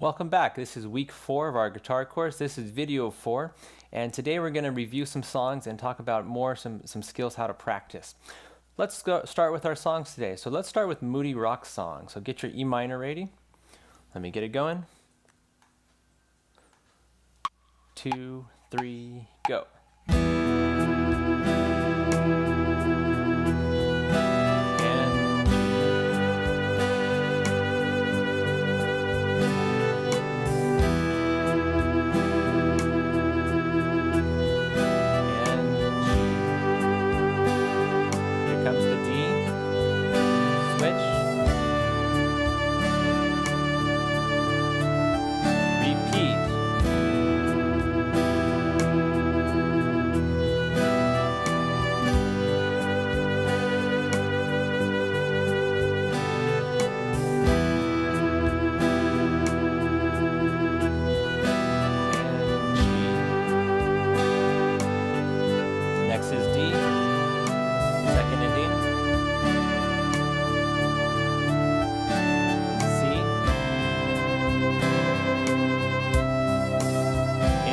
Welcome back. This is week 4 of our guitar course. This is video 4, and today we're going to review some songs and talk about some skills how to practice. Let's start with our songs today. So let's start with Moody Rock Song. So get your E minor ready. Let me get it going. 2, 3, go.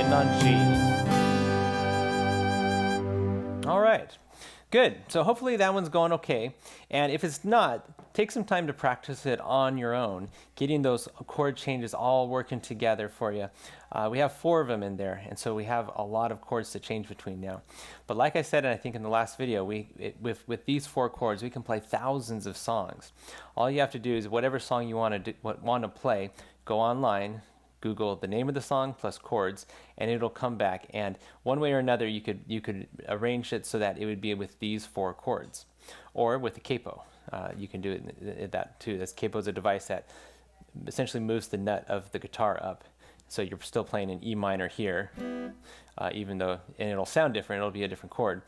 On G. All right, good. So hopefully that one's going okay. And if it's not, take some time to practice it on your own, getting those chord changes all working together for you. We have 4 of them in there, and so we have a lot of chords to change between now. But like I said, and I think in the last video, with these 4 chords, we can play thousands of songs. All you have to do is whatever song you want to play, go online, Google the name of the song plus chords, and it'll come back. And one way or another, you could arrange it so that it would be with these 4 chords, or with the capo. You can do it that too. This capo is a device that essentially moves the nut of the guitar up, so you're still playing an E minor here, even though, and it'll sound different. It'll be a different chord,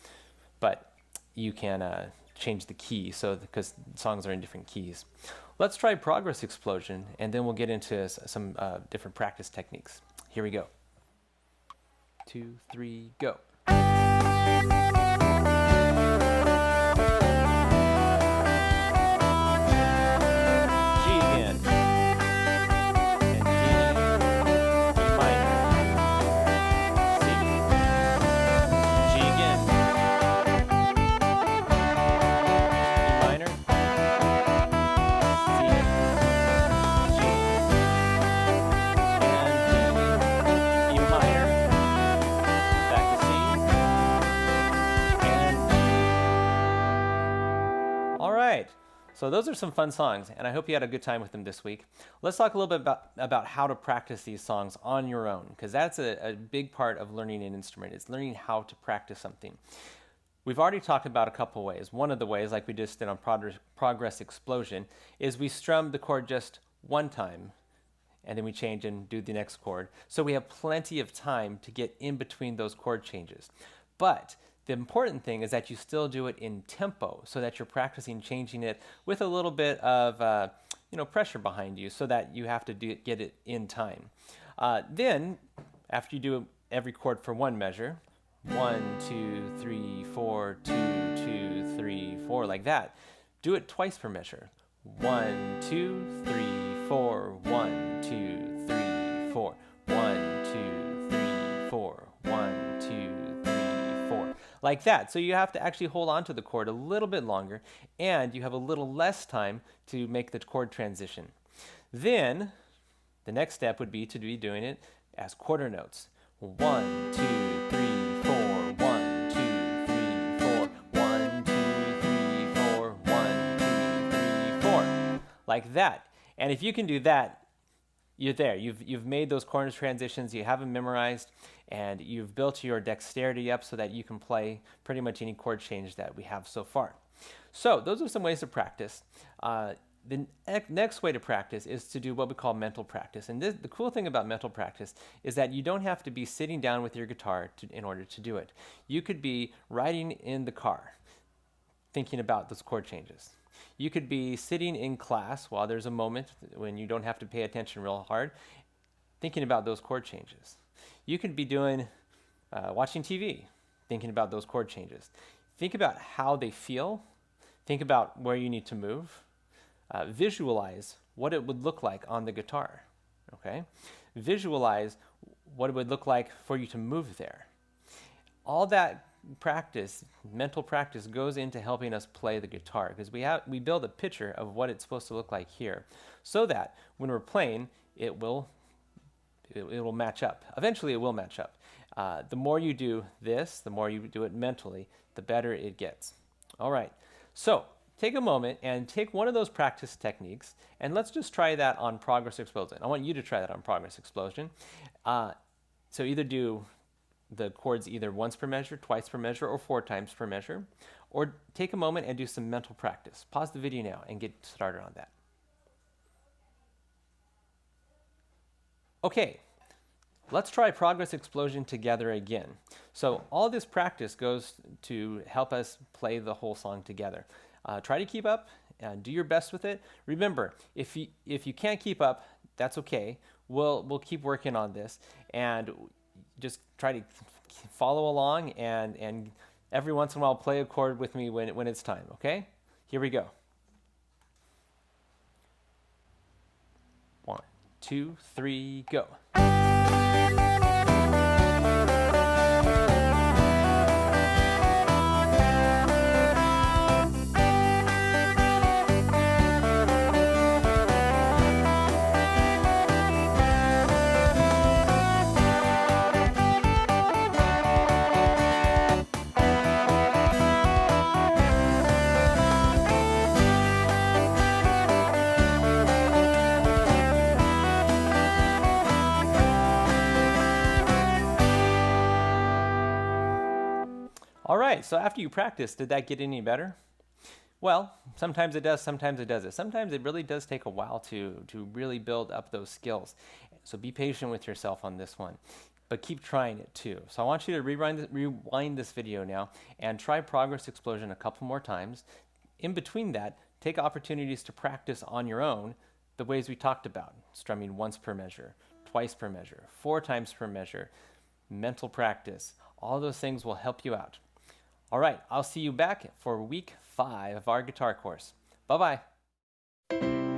but you can change the key, so because songs are in different keys. Let's try Progress Explosion, and then we'll get into some different practice techniques. Here we go. 2, 3, go. So those are some fun songs, and I hope you had a good time with them this week. Let's talk a little bit about how to practice these songs on your own, because that's a big part of learning an instrument. It's learning how to practice something. We've already talked about a couple ways. One of the ways, like we just did on Progress Explosion, is we strum the chord just one time, and then we change and do the next chord. So we have plenty of time to get in between those chord changes. But the important thing is that you still do it in tempo, so that you're practicing changing it with a little bit of pressure behind you, so that you have to get it in time. Then, after you do every chord for one measure, 1, 2, 3, 4, 2, 2, 3, 4, like that, do it twice per measure. 1, 2, 3, 4, 1, 2, 3, 4, 1, 2, 3, 4, 1, 2, like that. So you have to actually hold on to the chord a little bit longer, and you have a little less time to make the chord transition. Then the next step would be to be doing it as quarter notes. 1, 2, 3, 4, 1, 2, 3, 4, 1, 2, 3, 4, 1, 2, 3, 4. Like that. And if you can do that, you're there. You've made those chord transitions, you have them memorized, and you've built your dexterity up so that you can play pretty much any chord change that we have so far. So those are some ways to practice. The next way to practice is to do what we call mental practice. And the cool thing about mental practice is that you don't have to be sitting down with your guitar in order to do it. You could be riding in the car, thinking about those chord changes. You could be sitting in class while there's a moment when you don't have to pay attention real hard, thinking about those chord changes. You could be doing watching TV, thinking about those chord changes. Think about how they feel. Think about where you need to move. Visualize what it would look like on the guitar. Okay? Visualize what it would look like for you to move there. All that practice, mental practice, goes into helping us play the guitar, because we build a picture of what it's supposed to look like here, so that when we're playing, it will match up. Eventually, it will match up. The more you do this, the more you do it mentally, the better it gets. All right. So take a moment and take one of those practice techniques, and let's just try that on Progress Explosion. I want you to try that on Progress Explosion. So either do the chords either once per measure, twice per measure, or 4 times per measure, or take a moment and do some mental practice. Pause the video now and get started on that. Okay, let's try Progress Explosion together again. So all this practice goes to help us play the whole song together. Try to keep up and do your best with it. Remember, if you can't keep up, that's okay. We'll keep working on this, and just try to follow along, and every once in a while play a chord with me when it's time, okay? Here we go. 1, 2, 3, go. All right, so after you practice, did that get any better? Well, sometimes it does, sometimes it doesn't. Sometimes it really does take a while to really build up those skills. So be patient with yourself on this one, but keep trying it too. So I want you to rewind this video now and try Progress Explosion a couple more times. In between that, take opportunities to practice on your own the ways we talked about: strumming once per measure, twice per measure, 4 times per measure, mental practice. All those things will help you out. All right, I'll see you back for week 5 of our guitar course. Bye-bye.